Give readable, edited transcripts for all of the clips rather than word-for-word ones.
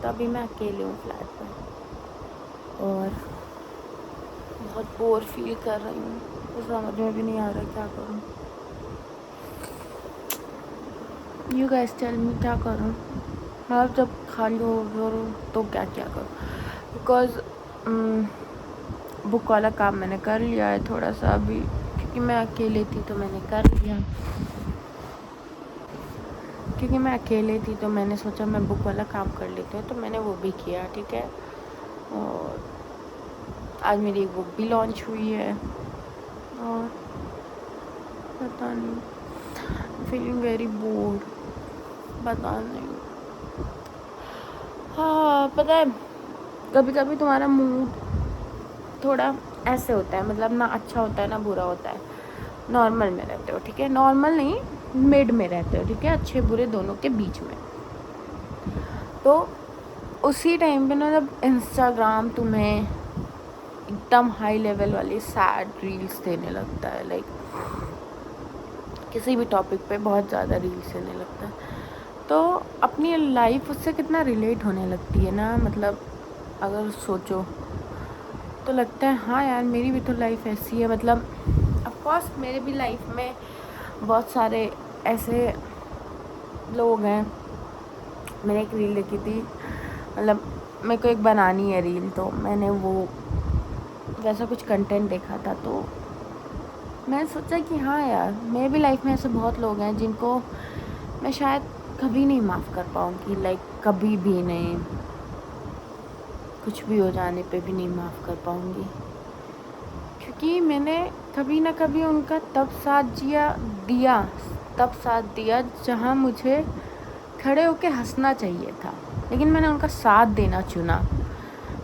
तो अभी मैं अकेले हूँ फ्लैट पर और बहुत बोर फील कर रही हूँ, तो समझ में भी नहीं आ रहा क्या करूँ। यू गाइस टेल मी क्या करूँ। मैं जब खाली हो तो क्या क्या करूँ, बिकॉज बुक वाला काम मैंने कर लिया है थोड़ा सा अभी, क्योंकि मैं अकेले थी तो मैंने कर लिया। क्योंकि मैं अकेले थी तो मैंने सोचा मैं बुक वाला काम कर लेती हूँ, तो मैंने वो भी किया, ठीक है। और आज मेरी एक बुक भी लॉन्च हुई है और पता नहीं, फीलिंग वेरी बोर्ड, पता नहीं। हाँ पता है, कभी कभी तुम्हारा मूड थोड़ा ऐसे होता है, मतलब ना अच्छा होता है ना बुरा होता है, नॉर्मल में रहते हो, ठीक है। नॉर्मल नहीं, मिड में रहते हो, ठीक है, अच्छे बुरे दोनों के बीच में। तो उसी टाइम पे ना जब इंस्टाग्राम तुम्हें एकदम हाई लेवल वाली सैड रील्स देने लगता है, लाइक किसी भी टॉपिक पे बहुत ज़्यादा रील्स देने लगता है, तो अपनी लाइफ उससे कितना रिलेट होने लगती है ना। मतलब अगर सोचो तो लगता है हाँ यार मेरी भी तो लाइफ ऐसी है। मतलब ऑफकोर्स मेरे भी लाइफ में बहुत सारे ऐसे लोग हैं। मैंने एक रील देखी थी, मतलब मेरे को एक बनानी है रील, तो मैंने वो वैसा कुछ कंटेंट देखा था, तो मैंने सोचा कि हाँ यार मेरे भी लाइफ में ऐसे बहुत लोग हैं जिनको मैं शायद कभी नहीं माफ़ कर पाऊँगी, लाइक कभी भी नहीं, कुछ भी हो जाने पे भी नहीं माफ़ कर पाऊँगी, क्योंकि मैंने कभी ना कभी उनका तब साथ दिया जहाँ मुझे खड़े होके हंसना चाहिए था, लेकिन मैंने उनका साथ देना चुना।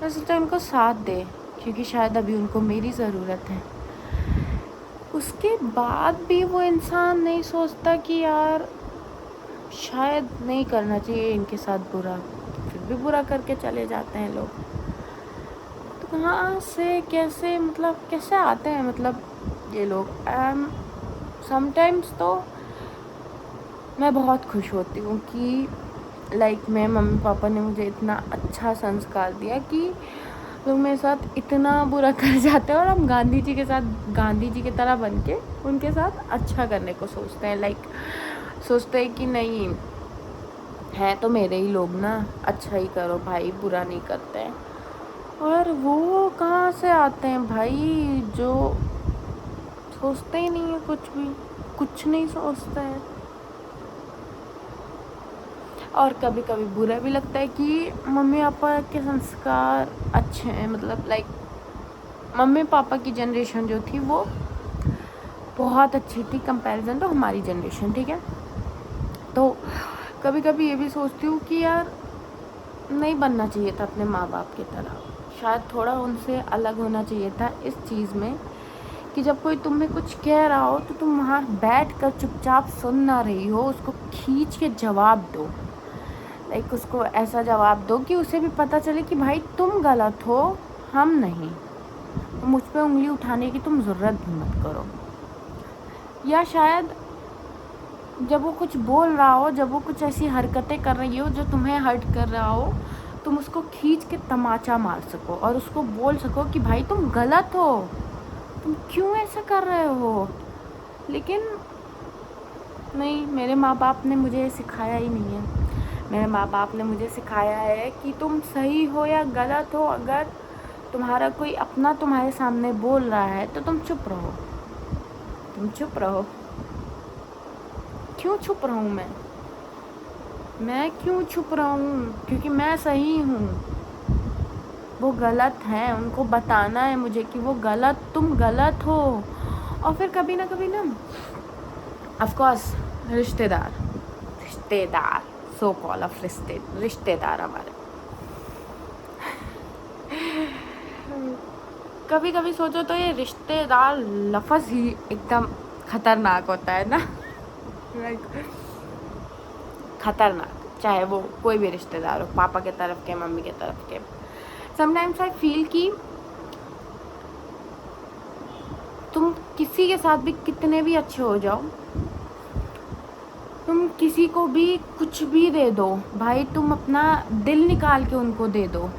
मैं सोचा उनको साथ दे, क्योंकि शायद अभी उनको मेरी ज़रूरत है। उसके बाद भी वो इंसान नहीं सोचता कि यार शायद नहीं करना चाहिए इनके साथ बुरा, फिर भी बुरा करके चले जाते हैं लोग। तो कहाँ से कैसे, मतलब कैसे आते हैं मतलब ये लोग। समटाइम्स तो मैं बहुत खुश होती हूँ कि लाइक मैं मम्मी पापा ने मुझे इतना अच्छा संस्कार दिया कि लोग मेरे साथ इतना बुरा कर जाते हैं और हम गांधी जी की तरह बन के उनके साथ अच्छा करने को सोचते हैं। लाइक सोचते हैं कि नहीं है तो मेरे ही लोग ना, अच्छा ही करो भाई, बुरा नहीं करते हैं। और वो कहाँ से आते हैं भाई जो सोचते ही नहीं है, कुछ नहीं सोचते हैं। और कभी कभी बुरा भी लगता है कि मम्मी पापा के संस्कार अच्छे हैं, मतलब लाइक मम्मी पापा की जनरेशन जो थी वो बहुत अच्छी थी कंपैरिजन तो हमारी जनरेशन, ठीक है। तो कभी कभी ये भी सोचती हूँ कि यार नहीं बनना चाहिए था अपने माँ बाप की तरह, शायद थोड़ा उनसे अलग होना चाहिए था इस चीज़ में कि जब कोई तुम्हें कुछ कह रहा हो तो तुम वहाँ बैठ कर चुपचाप सुन ना रही हो, उसको खींच के जवाब दो। लाइक उसको ऐसा जवाब दो कि उसे भी पता चले कि भाई तुम गलत हो, हम नहीं, तो मुझ पे उंगली उठाने की तुम ज़रूरत भी मत करो। या शायद जब वो कुछ बोल रहा हो, जब वो कुछ ऐसी हरकतें कर रही हो जो तुम्हें हर्ट कर रहा हो, तुम उसको खींच के तमाचा मार सको और उसको बोल सको कि भाई तुम गलत हो, तुम क्यों ऐसा कर रहे हो। लेकिन नहीं, मेरे माँ बाप ने मुझे सिखाया ही नहीं है। मेरे माँ बाप ने मुझे सिखाया है कि तुम सही हो या गलत हो, अगर तुम्हारा कोई अपना तुम्हारे सामने बोल रहा है तो तुम चुप रहो, तुम चुप रहो। क्यों चुप रहूँ मैं क्यों चुप रहूँ, क्योंकि मैं सही हूँ, वो गलत है, उनको बताना है मुझे कि वो गलत, तुम गलत हो। और फिर कभी ना ऑफ कोर्स रिश्तेदार सो कॉल ऑफ रिश्तेदार हमारे कभी कभी सोचो तो ये रिश्तेदार लफ्ज़ ही एकदम खतरनाक होता है ना। खतरनाक, चाहे वो कोई भी रिश्तेदार हो, पापा के तरफ के, मम्मी के तरफ के। समटाइम्स आई फील कि तुम किसी के साथ भी कितने भी अच्छे हो जाओ, तुम किसी को भी कुछ भी दे दो भाई, तुम अपना दिल निकाल के उनको दे दो,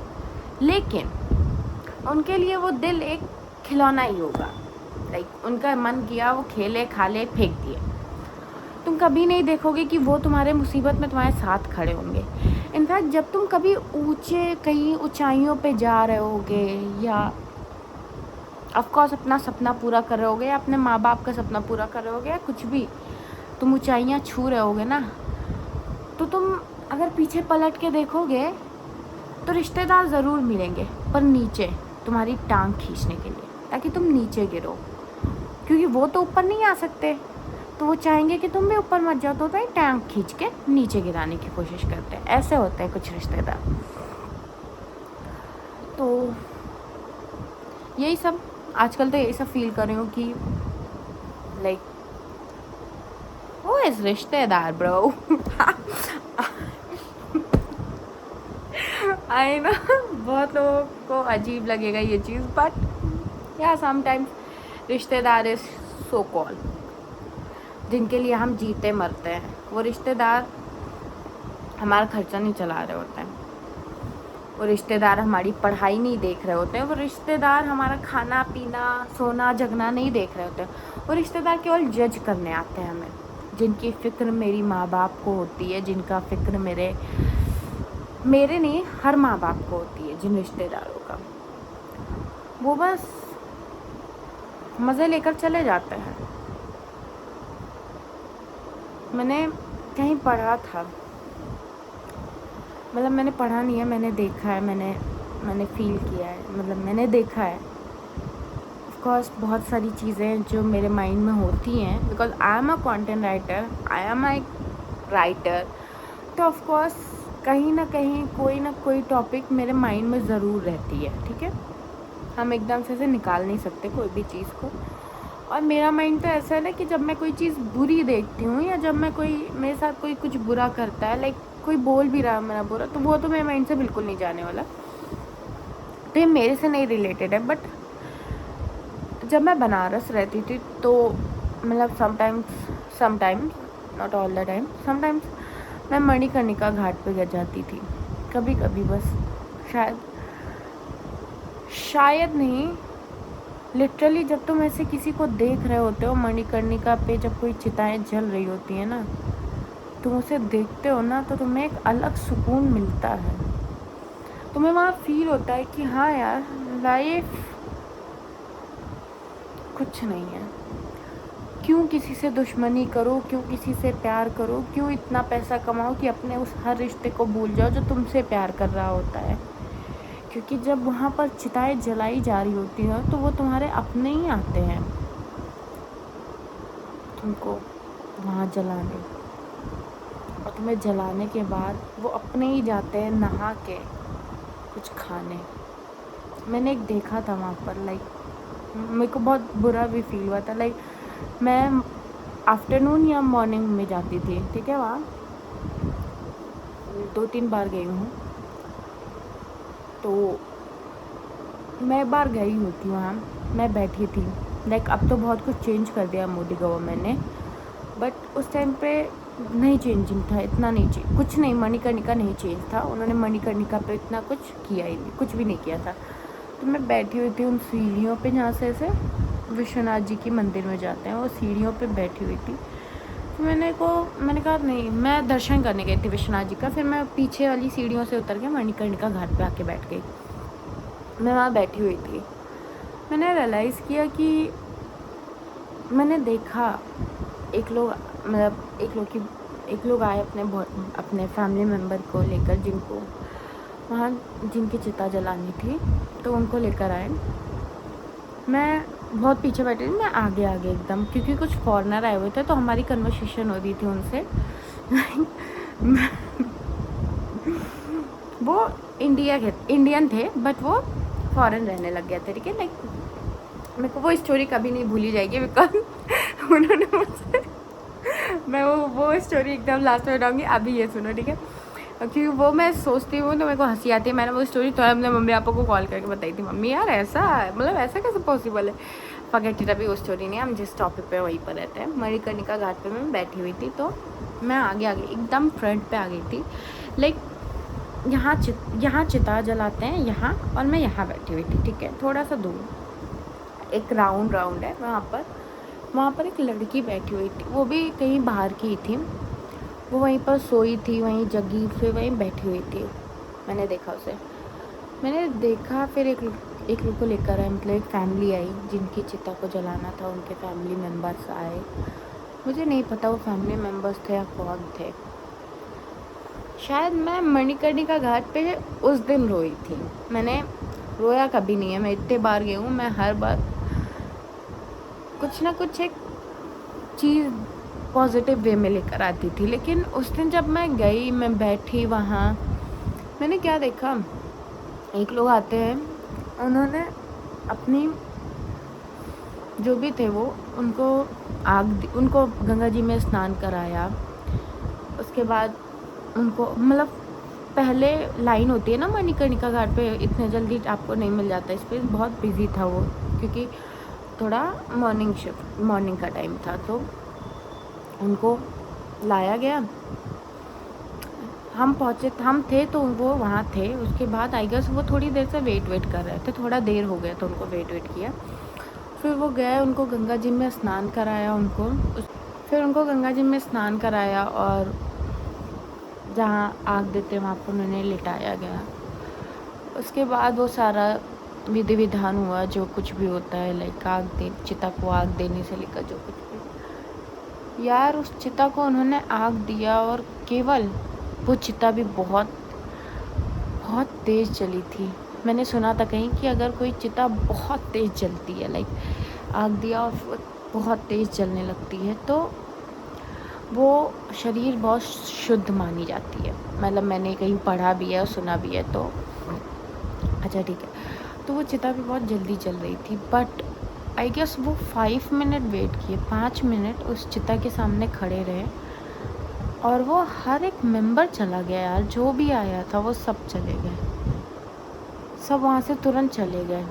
लेकिन उनके लिए वो दिल एक खिलौना ही होगा। लाइक उनका मन किया वो खेले खा ले फेंक दिए। तुम कभी नहीं देखोगे कि वो तुम्हारे मुसीबत में तुम्हारे साथ खड़े होंगे। इनफैक्ट जब तुम कभी ऊंचे कहीं ऊंचाइयों पे जा रहे होगे या ऑफकोर्स अपना सपना पूरा कर रहे होगे या अपने माँ बाप का सपना पूरा कर रहे होगे या कुछ भी, तुम ऊंचाइयाँ छू रहे होगे ना, तो तुम अगर पीछे पलट के देखोगे तो रिश्तेदार ज़रूर मिलेंगे, पर नीचे तुम्हारी टांग खींचने के लिए, ताकि तुम नीचे गिरो। क्योंकि वो तो ऊपर नहीं आ सकते, तो वो चाहेंगे कि तुम भी ऊपर मत जाओ, तो भाई टांग खींच के नीचे गिराने की कोशिश करते हैं। ऐसे होते हैं कुछ रिश्तेदार। तो यही सब आजकल तो यही सब फील कर रही हूँ कि लाइक वो इस रिश्तेदार ब्रो। आई नो बहुत लोगों को अजीब लगेगा ये चीज़, बट या समटाइम्स रिश्तेदार इज सो कॉल, जिनके लिए हम जीते मरते हैं। वो रिश्तेदार हमारा खर्चा नहीं चला रहे होते हैं, वो रिश्तेदार हमारी पढ़ाई नहीं देख रहे होते हैं, वो रिश्तेदार हमारा खाना पीना सोना जगना नहीं देख रहे होते हैं। वो रिश्तेदार केवल जज करने आते हैं हमें। जिनकी फ़िक्र मेरी माँ बाप को होती है, जिनका फ़िक्र मेरे नहीं हर माँ बाप को होती है, जिन रिश्तेदारों का, वो बस मज़े लेकर चले जाते हैं। मैंने कहीं पढ़ा था, मतलब मैंने पढ़ा नहीं है, मैंने देखा है, मैंने फील किया है, मतलब मैंने देखा है। ऑफ कोर्स बहुत सारी चीज़ें जो मेरे माइंड में होती हैं, because I am a content writer, I am a writer, तो ऑफ कोर्स कहीं ना कहीं कोई ना कोई टॉपिक मेरे माइंड में ज़रूर रहती है। ठीक है, हम एकदम से निकाल नहीं सकते कोई भी चीज़ को। और मेरा माइंड तो ऐसा है ना कि जब मैं कोई चीज़ बुरी देखती हूँ या जब मेरे साथ कोई कुछ बुरा करता है, लाइक कोई बोल भी रहा है मेरा बुरा, तो वो तो मेरे माइंड से बिल्कुल नहीं जाने वाला, तो ये मेरे से नहीं रिलेटेड है। बट जब मैं बनारस रहती थी तो मतलब sometimes not all the time, sometimes मैं मणिकर्णिका घाट पे जाती थी कभी कभी, बस शायद नहीं, लिटरली जब तुम ऐसे किसी को देख रहे होते हो मणिकर्णिका पे, जब कोई चिताएं जल रही होती है ना, तुम उसे देखते हो ना, तो तुम्हें एक अलग सुकून मिलता है। तुम्हें वहाँ फील होता है कि हाँ यार, लाइफ कुछ नहीं है, क्यों किसी से दुश्मनी करो, क्यों किसी से प्यार करो, क्यों इतना पैसा कमाओ कि अपने उस हर रिश्ते को भूल जाओ जो तुमसे प्यार कर रहा होता है। क्योंकि जब वहाँ पर चिताएं जलाई जा रही होती हैं तो वो तुम्हारे अपने ही आते हैं तुमको वहाँ जलाने, और तुम्हें जलाने के बाद वो अपने ही जाते हैं नहा के कुछ खाने। मैंने एक देखा था वहाँ पर, लाइक मेरे को बहुत बुरा भी फील हुआ था। लाइक मैं आफ्टरनून या मॉर्निंग में जाती थी, ठीक है, वहाँ 2-3 बार गई हूँ, तो मैं एक बार गई होती वहाँ, मैं बैठी थी। लाइक अब तो बहुत कुछ चेंज कर दिया मोदी गवर्नमेंट ने, बट उस टाइम पे नहीं चेंजिंग था, इतना नहीं कुछ नहीं, मणिकर्णिका नहीं चेंज था, उन्होंने मणिकर्णिका पे इतना कुछ किया ही नहीं, कुछ भी नहीं किया था। तो मैं बैठी हुई थी उन सीढ़ियों पे जहाँ से ऐसे विश्वनाथ जी की मंदिर में जाते हैं, वो सीढ़ियों पे बैठी हुई थी। तो मैंने कहा नहीं, मैं दर्शन करने गई थी विश्वनाथ जी का, फिर मैं पीछे वाली सीढ़ियों से उतर के मणिकर्णिका घाट पे आके बैठ गई। मैं वहाँ बैठी हुई थी, मैंने रियलाइज़ किया कि मैंने देखा एक लोग आए अपने फैमिली मेम्बर को लेकर, जिनको वहाँ जिनकी चिता जलानी थी, तो उनको लेकर आए। मैं बहुत पीछे बैठी थी, मैं आगे एकदम, क्योंकि कुछ फॉरेनर आए हुए थे, तो हमारी कन्वर्सेशन हो रही थी उनसे। वो इंडियन थे, बट वो फॉरेन रहने लग गया था, ठीक है। लाइक मेरे को वो स्टोरी कभी नहीं भूली जाएगी, बिकॉज उन्होंने मुझसे, मैं वो स्टोरी एकदम लास्ट में बताऊँगी, अभी ये सुनो, ठीक है, क्योंकि वो मैं सोचती हूँ तो मेरे को हंसी आती है। मैंने वो स्टोरी तो अपने मम्मी पापा को कॉल करके बताई थी, मम्मी यार ऐसा, मतलब ऐसा कैसे पॉसिबल है। फॉरगेट इट, अभी वो स्टोरी नहीं है, हम जिस टॉपिक पे वहीं पर रहते हैं। मणिकर्णिका घाट पे मैं बैठी हुई थी, तो मैं आगे एकदम फ्रंट पे आ गई थी। लाइक यहाँ चिता जलाते हैं यहाँ, और मैं यहाँ बैठी हुई थी, ठीक है। थोड़ा सा दूर एक राउंड है, वहाँ पर एक लड़की बैठी हुई थी, वो भी कहीं बाहर की ही थी। वो वहीं पर सोई थी, वहीं जगी, फिर वहीं बैठी हुई थी। मैंने देखा उसे, फिर एक लोग को लेकर आए, मतलब एक फैमिली आई जिनकी चिता को जलाना था, उनके फैमिली मेम्बर्स आए। मुझे नहीं पता वो फैमिली मेम्बर्स थे या कौन थे। शायद मैं मणिकर्णिका घाट पे उस दिन रोई थी। मैंने रोया कभी नहीं है, मैं इतने बार गई हूँ, मैं हर बार कुछ ना कुछ एक चीज़ पॉजिटिव वे में लेकर आती थी। लेकिन उस दिन जब मैं गई, मैं बैठी वहाँ, मैंने क्या देखा, एक लोग आते हैं, उन्होंने अपनी जो भी थे वो उनको गंगा जी में स्नान कराया। उसके बाद उनको, मतलब पहले लाइन होती है ना मणिकर्णिका घाट पे, इतने जल्दी आपको नहीं मिल जाता, इस पर बहुत बिजी था वो, क्योंकि थोड़ा मॉर्निंग का टाइम था। तो उनको लाया गया, हम थे तो वो वहाँ थे। उसके बाद आई गेस वो थोड़ी देर से वेट कर रहे थे, थोड़ा देर हो गया तो उनको वेट किया। फिर वो गए, उनको गंगा जी में स्नान कराया, फिर उनको गंगा जी में स्नान कराया, और जहाँ आग देते वहाँ पर उन्हें लिटाया गया। उसके बाद वो सारा विधि विधान हुआ, जो कुछ भी होता है, लाइक चिता को आग देने से लेकर जो कुछ भी। यार उस चिता को उन्होंने आग दिया, और केवल वो चिता भी बहुत बहुत तेज़ जली थी। मैंने सुना था कहीं कि अगर कोई चिता बहुत तेज़ जलती है, लाइक आग दिया और बहुत तेज़ जलने लगती है, तो वो शरीर बहुत शुद्ध मानी जाती है। मतलब मैंने कहीं पढ़ा भी है और सुना भी है, तो अच्छा ठीक है। तो वो चिता भी बहुत जल्दी जल रही थी, बट आई गेस वो 5 मिनट वेट किए, 5 मिनट उस चिता के सामने खड़े रहे, और वो हर एक मेंबर चला गया यार, जो भी आया था वो सब चले गए, सब वहाँ से तुरंत चले गए।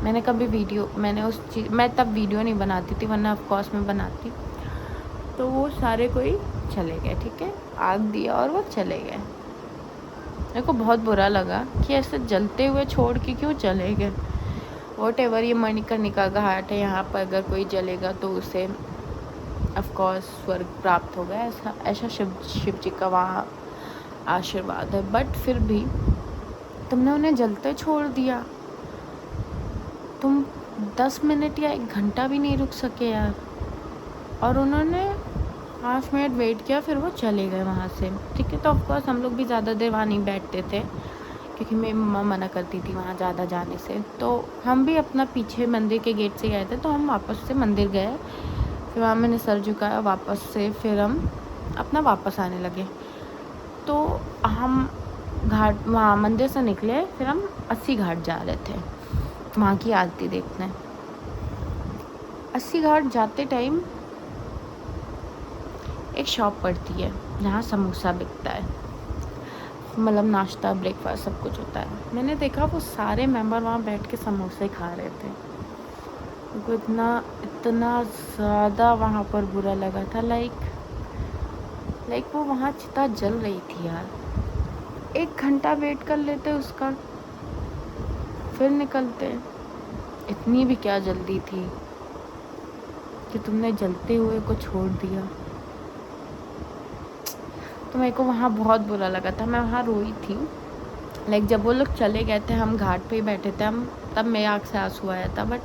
मैं तब वीडियो नहीं बनाती थी, वरना ऑफ कोर्स मैं बनाती। तो वो सारे कोई चले गए, ठीक है, आग दिया और वो चले गए। मेरे को बहुत बुरा लगा कि ऐसे जलते हुए छोड़ के क्यों चले गए। व्हाटएवर, ये मणिकर्णिका घाट है, यहाँ पर अगर कोई जलेगा तो उसे ऑफ कोर्स स्वर्ग प्राप्त होगा, ऐसा शिव जी का वहाँ आशीर्वाद है। बट फिर भी तुमने उन्हें जलते छोड़ दिया, तुम 10 मिनट या 1 घंटा भी नहीं रुक सके यार। और उन्होंने 5 मिनट वेट किया, फिर वो चले गए वहाँ से, ठीक है। तो ऑफ कोर्स हम लोग भी ज़्यादा देर वहाँ नहीं बैठते थे, क्योंकि मेरी मम्मा मना करती थी वहाँ ज़्यादा जाने से। तो हम भी अपना पीछे मंदिर के गेट से गए थे, तो हम वापस से मंदिर गए, फिर वहाँ मैंने सर झुकाया वापस से, फिर हम अपना वापस आने लगे। तो हम वहाँ मंदिर से निकले, फिर हम 80 घाट जा रहे थे वहाँ की आरती देखने। 80 घाट जाते टाइम एक शॉप पड़ती है जहाँ समोसा बिकता है, मतलब नाश्ता ब्रेकफास्ट सब कुछ होता है। मैंने देखा वो सारे मेंबर वहाँ बैठ के समोसे खा रहे थे। उनको इतना ज़्यादा वहाँ पर बुरा लगा था, लाइक वो वहाँ चिता जल रही थी यार। 1 घंटा वेट कर लेते उसका, फिर निकलते। इतनी भी क्या जल्दी थी कि तुमने जलते हुए को छोड़ दिया। तो मेरे को वहाँ बहुत बुरा लगा था, मैं वहाँ रोई थी। लाइक जब वो लोग चले गए थे, हम घाट पे ही बैठे थे, तब मेरी आँख से आंसू आया था, बट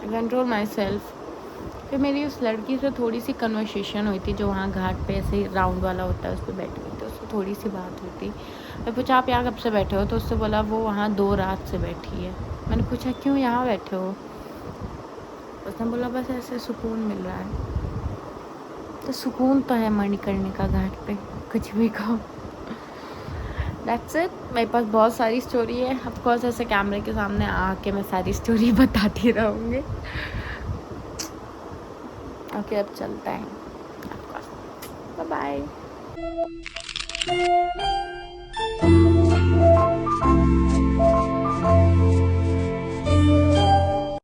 कंट्रोल माई सेल्फ। फिर मेरी उस लड़की से थोड़ी सी कन्वर्सेशन हुई थी, जो वहाँ घाट पे ऐसे राउंड वाला होता है उस पर बैठी हुई थी, उससे थोड़ी सी बात हुई थी। मैं पूछा आप यहाँ कब से बैठे हो, तो उससे बोला वो वहाँ 2 रात से बैठी है। मैंने पूछा क्यों यहाँ बैठे हो, उसने बोला बस ऐसे सुकून मिल रहा है। तो सुकून तो है मणिकर्णिका घाट पे, कुछ भी कहो। That's it. मेरे पास बहुत सारी स्टोरी है, ऑफ कोर्स ऐसे कैमरे के सामने आके मैं सारी स्टोरी बताती रहूँगी। ओके, अब चलता है, बाय बाय।